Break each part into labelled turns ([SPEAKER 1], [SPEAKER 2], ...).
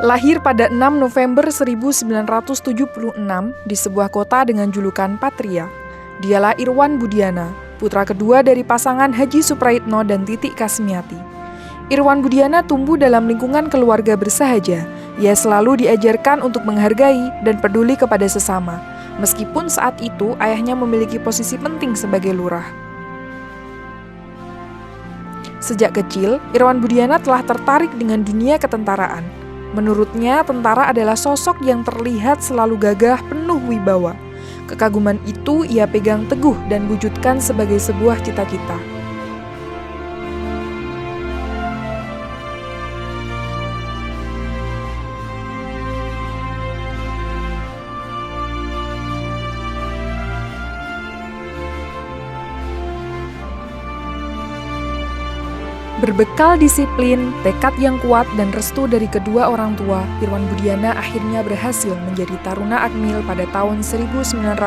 [SPEAKER 1] Lahir pada 6 November 1976 di sebuah kota dengan julukan Patria. Dialah Irwan Budiana, putra kedua dari pasangan Haji Supraitno dan Titik Kasmiati. Irwan Budiana tumbuh dalam lingkungan keluarga bersahaja. Ia selalu diajarkan untuk menghargai dan peduli kepada sesama, meskipun saat itu ayahnya memiliki posisi penting sebagai lurah. Sejak kecil, Irwan Budiana telah tertarik dengan dunia ketentaraan. Menurutnya, tentara adalah sosok yang terlihat selalu gagah, penuh wibawa. Kekaguman itu ia pegang teguh dan wujudkan sebagai sebuah cita-cita. Berbekal disiplin, tekad yang kuat, dan restu dari kedua orang tua, Irwan Budiana akhirnya berhasil menjadi Taruna Akmil pada tahun 1996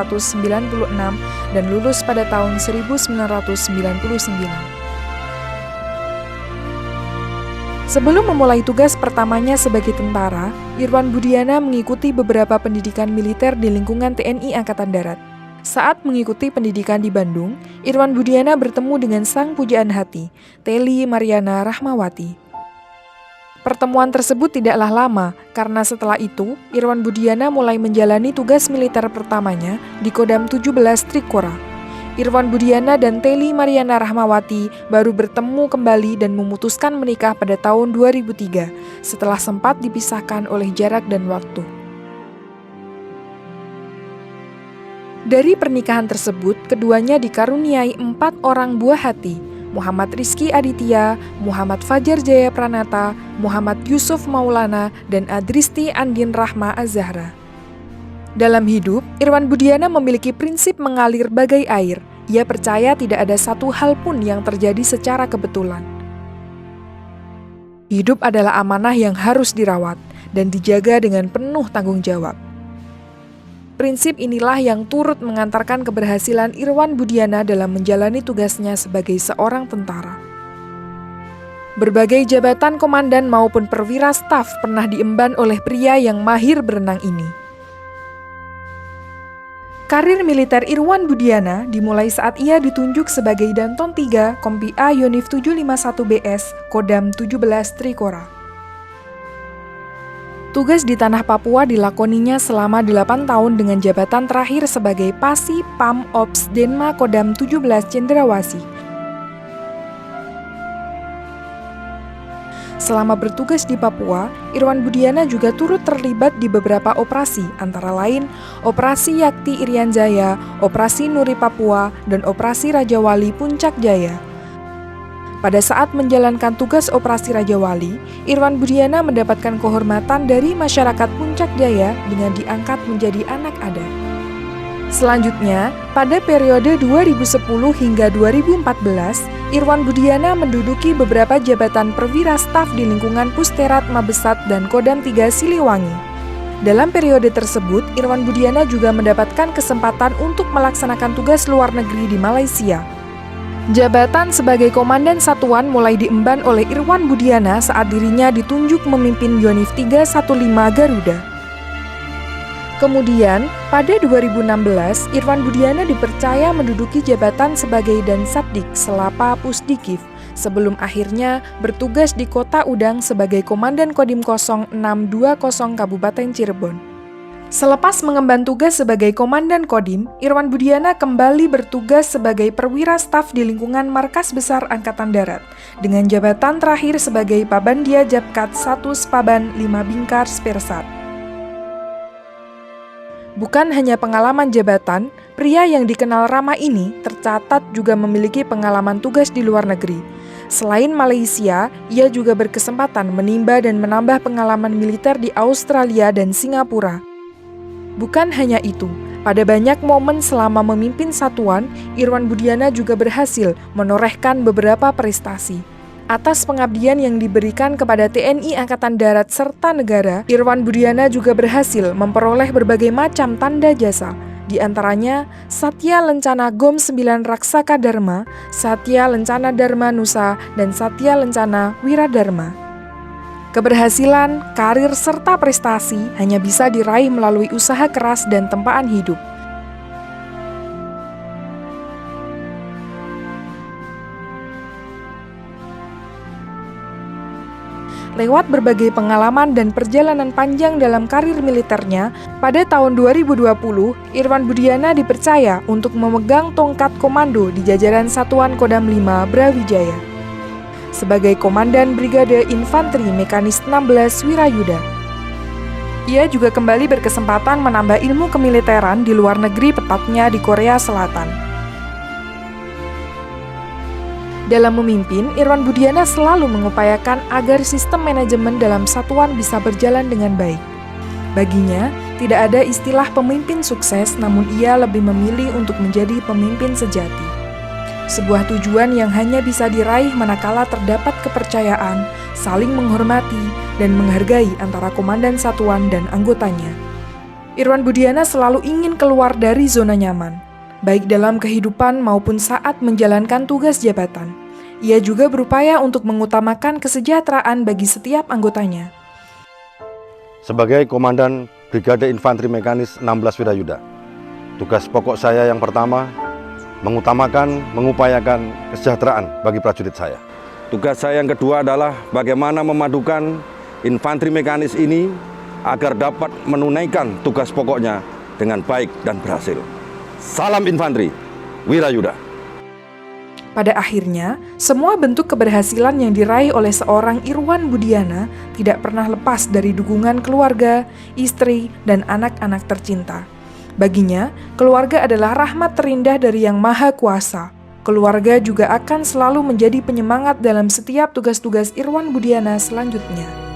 [SPEAKER 1] dan lulus pada tahun 1999. Sebelum memulai tugas pertamanya sebagai tentara, Irwan Budiana mengikuti beberapa pendidikan militer di lingkungan TNI Angkatan Darat. Saat mengikuti pendidikan di Bandung, Irwan Budiana bertemu dengan sang pujaan hati, Teli Mariana Rahmawati. Pertemuan tersebut tidaklah lama, karena setelah itu, Irwan Budiana mulai menjalani tugas militer pertamanya di Kodam 17 Trikora. Irwan Budiana dan Teli Mariana Rahmawati baru bertemu kembali dan memutuskan menikah pada tahun 2003, setelah sempat dipisahkan oleh jarak dan waktu. Dari pernikahan tersebut, keduanya dikaruniai 4 orang buah hati, Muhammad Rizky Aditya, Muhammad Fajar Jaya Pranata, Muhammad Yusuf Maulana, dan Adristi Andin Rahma Az-Zahra. Dalam hidup, Irwan Budiana memiliki prinsip mengalir bagai air. Ia percaya tidak ada satu hal pun yang terjadi secara kebetulan. Hidup adalah amanah yang harus dirawat dan dijaga dengan penuh tanggung jawab. Prinsip inilah yang turut mengantarkan keberhasilan Irwan Budiana dalam menjalani tugasnya sebagai seorang tentara. Berbagai jabatan komandan maupun perwira staf pernah diemban oleh pria yang mahir berenang ini. Karir militer Irwan Budiana dimulai saat ia ditunjuk sebagai Danton 3 Kompi A Yonif 751BS Kodam 17 Trikora. Tugas di tanah Papua dilakoninya selama 8 tahun dengan jabatan terakhir sebagai Pasi Pam Ops Denma Kodam 17 Cendrawasih. Selama bertugas di Papua, Irwan Budiana juga turut terlibat di beberapa operasi, antara lain Operasi Yakti Irian Jaya, Operasi Nuri Papua, dan Operasi Raja Wali Puncak Jaya. Pada saat menjalankan tugas Operasi Raja Wali, Irwan Budiana mendapatkan kehormatan dari masyarakat Puncak Jaya dengan diangkat menjadi anak adat. Selanjutnya, pada periode 2010 hingga 2014, Irwan Budiana menduduki beberapa jabatan perwira staf di lingkungan Pusterat Mabesat dan Kodam 3 Siliwangi. Dalam periode tersebut, Irwan Budiana juga mendapatkan kesempatan untuk melaksanakan tugas luar negeri di Malaysia. Jabatan sebagai Komandan Satuan mulai diemban oleh Irwan Budiana saat dirinya ditunjuk memimpin Yonif 315 Garuda. Kemudian, pada 2016, Irwan Budiana dipercaya menduduki jabatan sebagai Dansatdik Selapa Pusdikif, sebelum akhirnya bertugas di Kota Udang sebagai Komandan Kodim 0620 Kabupaten Cirebon. Selepas mengemban tugas sebagai Komandan Kodim, Irwan Budiana kembali bertugas sebagai perwira staf di lingkungan Markas Besar Angkatan Darat, dengan jabatan terakhir sebagai Pabandia Japkat 1 Spaban 5 Bingkar Spersat. Bukan hanya pengalaman jabatan, pria yang dikenal ramah ini tercatat juga memiliki pengalaman tugas di luar negeri. Selain Malaysia, ia juga berkesempatan menimba dan menambah pengalaman militer di Australia dan Singapura. Bukan hanya itu, pada banyak momen selama memimpin satuan, Irwan Budiana juga berhasil menorehkan beberapa prestasi. Atas pengabdian yang diberikan kepada TNI Angkatan Darat serta negara, Irwan Budiana juga berhasil memperoleh berbagai macam tanda jasa, di antaranya Satya Lencana Gom 9 Raksaka Dharma, Satya Lencana Dharma Nusa, dan Satya Lencana Wiradharma. Keberhasilan, karir, serta prestasi hanya bisa diraih melalui usaha keras dan tempaan hidup. Lewat berbagai pengalaman dan perjalanan panjang dalam karir militernya, pada tahun 2020, Irwan Budiana dipercaya untuk memegang tongkat komando di jajaran Satuan Kodam 5 Brawijaya sebagai Komandan Brigade Infanteri Mekanis 16 Wirayuda. Ia juga kembali berkesempatan menambah ilmu kemiliteran di luar negeri, tepatnya di Korea Selatan. Dalam memimpin, Irwan Budiana selalu mengupayakan agar sistem manajemen dalam satuan bisa berjalan dengan baik. Baginya, tidak ada istilah pemimpin sukses, namun ia lebih memilih untuk menjadi pemimpin sejati. Sebuah tujuan yang hanya bisa diraih manakala terdapat kepercayaan, saling menghormati, dan menghargai antara komandan satuan dan anggotanya. Irwan Budiana selalu ingin keluar dari zona nyaman, baik dalam kehidupan maupun saat menjalankan tugas jabatan. Ia juga berupaya untuk mengutamakan kesejahteraan bagi setiap anggotanya.
[SPEAKER 2] Sebagai Komandan Brigade Infanteri Mekanis 16 Wirayuda, tugas pokok saya yang pertama, mengupayakan kesejahteraan bagi prajurit saya. Tugas saya yang kedua adalah bagaimana memadukan infanteri mekanis ini agar dapat menunaikan tugas pokoknya dengan baik dan berhasil. Salam infanteri, Wirayuda.
[SPEAKER 1] Pada akhirnya, semua bentuk keberhasilan yang diraih oleh seorang Irwan Budiana tidak pernah lepas dari dukungan keluarga, istri, dan anak-anak tercinta. Baginya, keluarga adalah rahmat terindah dari Yang Maha Kuasa. Keluarga juga akan selalu menjadi penyemangat dalam setiap tugas-tugas Irwan Budiana selanjutnya.